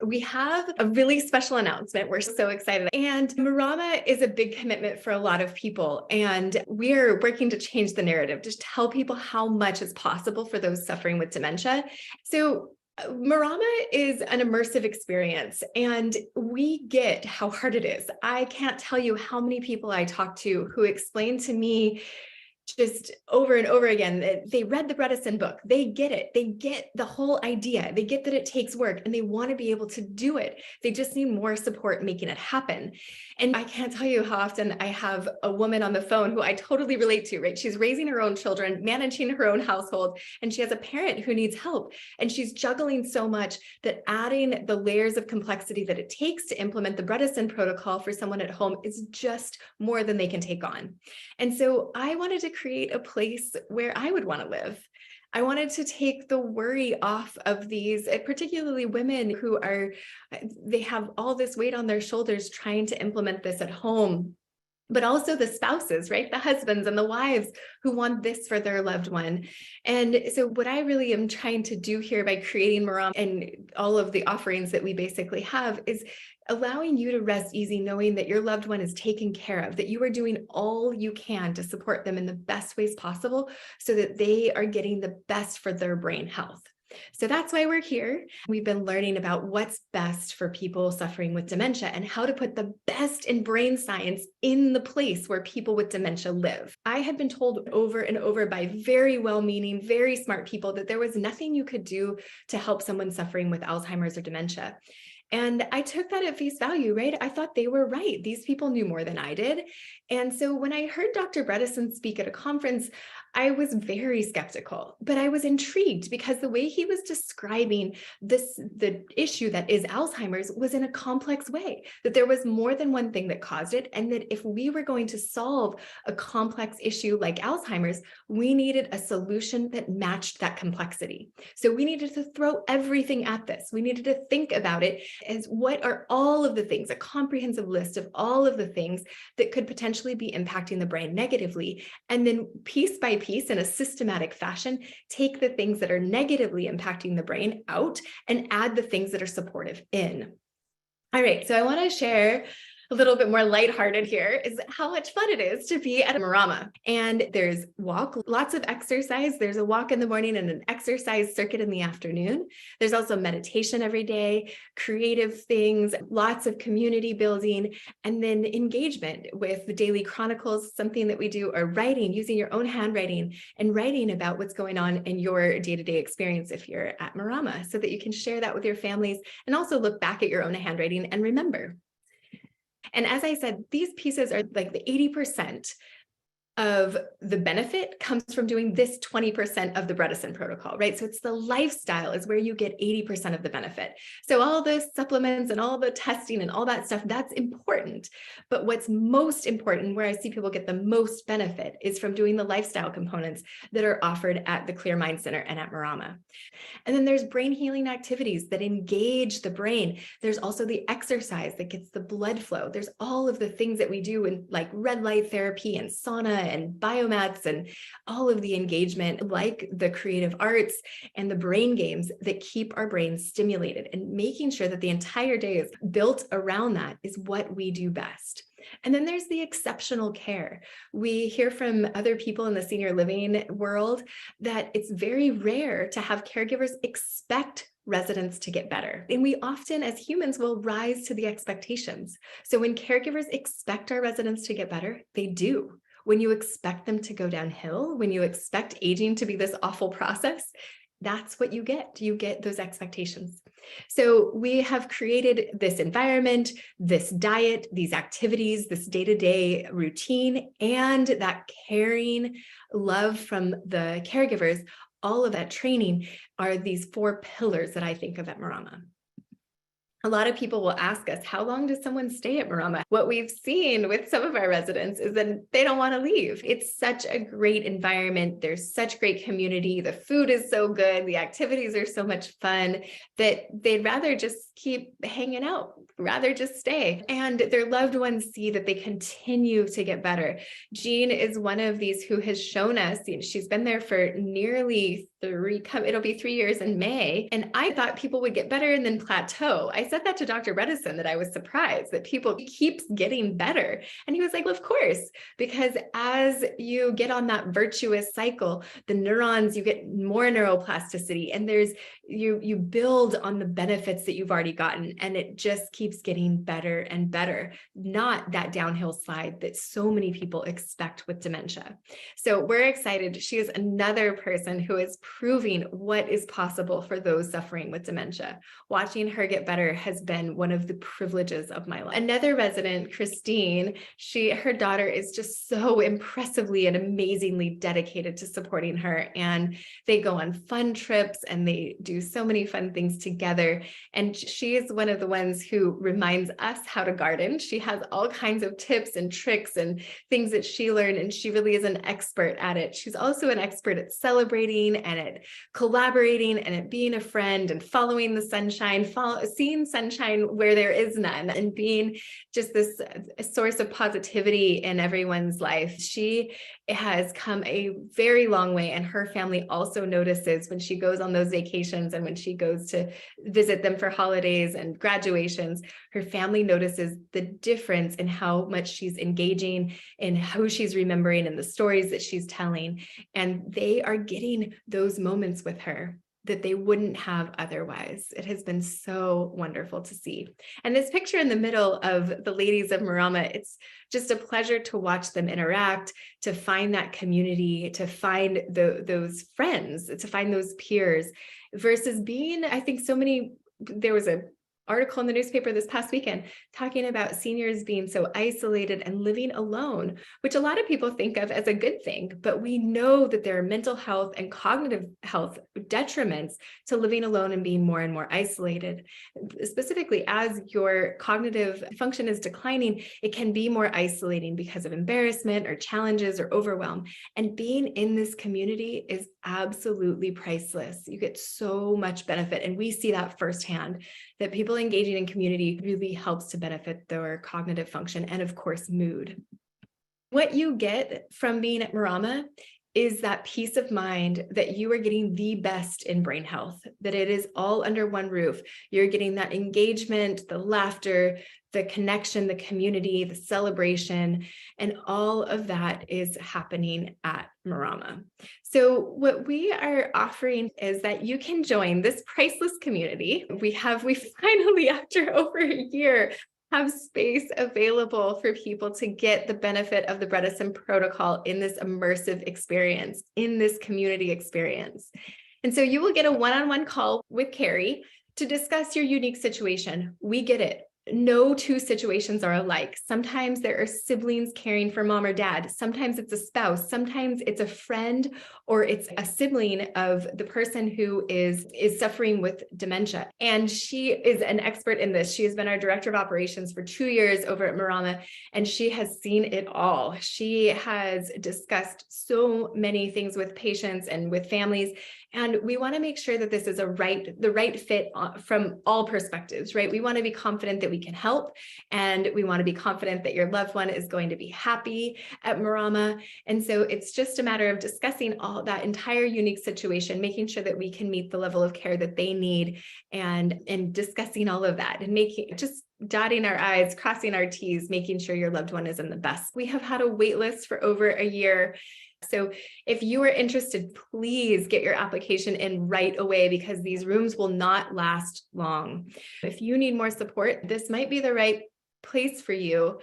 we have a really special announcement. We're so excited. And Marama is a big commitment for a lot of people. And we're working to change the narrative, to tell people how much is possible for those suffering with dementia. So Marama is an immersive experience, and we get how hard it is. I can't tell you how many people I talk to who explain to me just over and over again that they read the Bredesen book. They get it. They get the whole idea. They get that it takes work and they want to be able to do it. They just need more support making it happen. And I can't tell you how often I have a woman on the phone who I totally relate to, right? She's raising her own children, managing her own household, and she has a parent who needs help. And she's juggling so much that adding the layers of complexity that it takes to implement the Bredesen protocol for someone at home is just more than they can take on. And so I wanted to create a place where I would want to live. I wanted to take the worry off of these, particularly women who they have all this weight on their shoulders trying to implement this at home, but also the spouses, right? The husbands and the wives who want this for their loved one. And so what I really am trying to do here by creating Marama and all of the offerings that we basically have is allowing you to rest easy, knowing that your loved one is taken care of, that you are doing all you can to support them in the best ways possible so that they are getting the best for their brain health. So that's why we're here. We've been learning about what's best for people suffering with dementia and how to put the best in brain science in the place where people with dementia live. I had been told over and over by very well-meaning, very smart people that there was nothing you could do to help someone suffering with Alzheimer's or dementia. And I took that at face value, right? I thought they were right. These people knew more than I did. And so when I heard Dr. Bredesen speak at a conference, I was very skeptical, but I was intrigued because the way he was describing the issue that is Alzheimer's was in a complex way, that there was more than one thing that caused it. And that if we were going to solve a complex issue like Alzheimer's, we needed a solution that matched that complexity. So we needed to throw everything at this. We needed to think about it as what are all of the things, a comprehensive list of all of the things that could potentially be impacting the brain negatively. And then piece by piece in a systematic fashion, take the things that are negatively impacting the brain out and add the things that are supportive in. All right, so I want to share a little bit more lighthearted here is how much fun it is to be at a Marama. And there's lots of exercise. There's a walk in the morning and an exercise circuit in the afternoon. There's also meditation every day, creative things, lots of community building, and then engagement with the daily chronicles, something that we do, or writing, using your own handwriting and writing about what's going on in your day-to-day experience if you're at Marama, so that you can share that with your families and also look back at your own handwriting and remember. And as I said, these pieces are like the 80% of the benefit comes from doing this 20% of the Bredesen protocol, right? So it's the lifestyle is where you get 80% of the benefit. So all the supplements and all the testing and all that stuff, that's important. But what's most important, where I see people get the most benefit, is from doing the lifestyle components that are offered at the Clear Mind Center and at Marama. And then there's brain healing activities that engage the brain. There's also the exercise that gets the blood flow. There's all of the things that we do in like red light therapy and sauna and biomats and all of the engagement, like the creative arts and the brain games that keep our brains stimulated, and making sure that the entire day is built around that is what we do best. And then there's the exceptional care. We hear from other people in the senior living world that it's very rare to have caregivers expect residents to get better. And we often, as humans, will rise to the expectations. So when caregivers expect our residents to get better, they do. When you expect them to go downhill, when you expect aging to be this awful process, that's what you get. You get those expectations. So we have created this environment, this diet, these activities, this day-to-day routine, and that caring love from the caregivers. All of that training are these 4 pillars that I think of at Marama. A lot of people will ask us, how long does someone stay at Marama? What we've seen with some of our residents is that they don't want to leave. It's such a great environment. There's such great community. The food is so good. The activities are so much fun that they'd rather just keep hanging out, rather just stay. And their loved ones see that they continue to get better. Jean is one of these who has shown us, she's been there for nearly it'll be 3 years in May. And I thought people would get better and then plateau. I said, said that to Dr. Bredesen, that I was surprised that people keeps getting better. And he was like, well, of course, because as you get on that virtuous cycle, the neurons, you get more neuroplasticity, and you build on the benefits that you've already gotten, and it just keeps getting better and better, not that downhill slide that so many people expect with dementia. So we're excited. She is another person who is proving what is possible for those suffering with dementia. Watching her get better has been one of the privileges of my life. Another resident, Christine, her daughter is just so impressively and amazingly dedicated to supporting her. And they go on fun trips and they do so many fun things together. And she is one of the ones who reminds us how to garden. She has all kinds of tips and tricks and things that she learned, and she really is an expert at it. She's also an expert at celebrating and at collaborating and at being a friend and following the sunshine, seeing sunshine where there is none, and being just this source of positivity in everyone's life. She has come a very long way, and her family also notices when she goes on those vacations and when she goes to visit them for holidays and graduations. Her family notices the difference in how much she's engaging, in who she's remembering, and the stories that she's telling. And they are getting those moments with her that they wouldn't have otherwise. It has been so wonderful to see. And this picture in the middle of the ladies of Marama, it's just a pleasure to watch them interact, to find that community, to find those friends, to find those peers, versus being, I think there was an article in the newspaper this past weekend talking about seniors being so isolated and living alone, which a lot of people think of as a good thing, but we know that there are mental health and cognitive health detriments to living alone and being more and more isolated. Specifically, as your cognitive function is declining, it can be more isolating because of embarrassment or challenges or overwhelm. And being in this community is absolutely priceless. You get so much benefit. And we see that firsthand, that people engaging in community really helps to benefit their cognitive function and, of course, mood. What you get from being at Marama is that peace of mind that you are getting the best in brain health, that it is all under one roof. You're getting that engagement, the laughter, the connection, the community, the celebration, and all of that is happening at Marama. So what we are offering is that you can join this priceless community. We finally, after over a year, have space available for people to get the benefit of the Bredesen protocol in this immersive experience, in this community experience. And so you will get a one-on-one call with Carrie to discuss your unique situation. We get it. No two situations are alike. Sometimes there are siblings caring for mom or dad. Sometimes it's a spouse. Sometimes it's a friend, or it's a sibling of the person who is suffering with dementia. And she is an expert in this. She has been our director of operations for 2 years over at Marama, and she has seen it all. She has discussed so many things with patients and with families. And we want to make sure that this is the right fit from all perspectives, right? We want to be confident that we can help, and we want to be confident that your loved one is going to be happy at Marama. And so it's just a matter of discussing all that entire unique situation, making sure that we can meet the level of care that they need, and discussing all of that, and just dotting our I's, crossing our T's, making sure your loved one is in the best. We have had a wait list for over a year. So if you are interested, please get your application in right away, because these rooms will not last long. If you need more support, this might be the right place for you.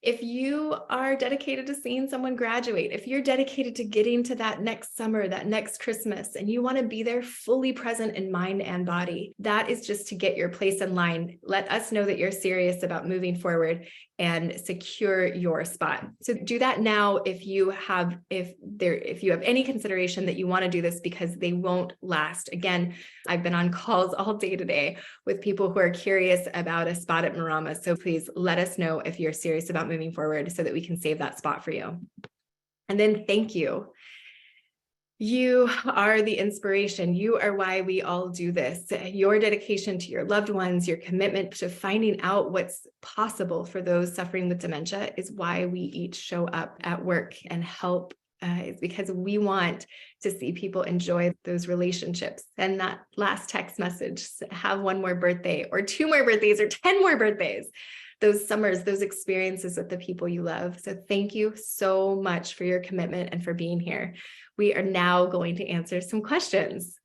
If you are dedicated to seeing someone graduate, if you're dedicated to getting to that next summer, that next Christmas, and you want to be there fully present in mind and body, that is just to get your place in line. Let us know that you're serious about moving forward and secure your spot. So do that now if you have any consideration that you want to do this, because they won't last. Again, I've been on calls all day today with people who are curious about a spot at Marama. So please let us know if you're serious about moving forward so that we can save that spot for you. And then thank you. You are the inspiration. You are why we all do this. Your dedication to your loved ones, your commitment to finding out what's possible for those suffering with dementia is why we each show up at work and help is because we want to see people enjoy those relationships. And that last text message, have one more birthday or 2 more birthdays or 10 more birthdays, those summers, those experiences with the people you love. So thank you so much for your commitment and for being here. We are now going to answer some questions.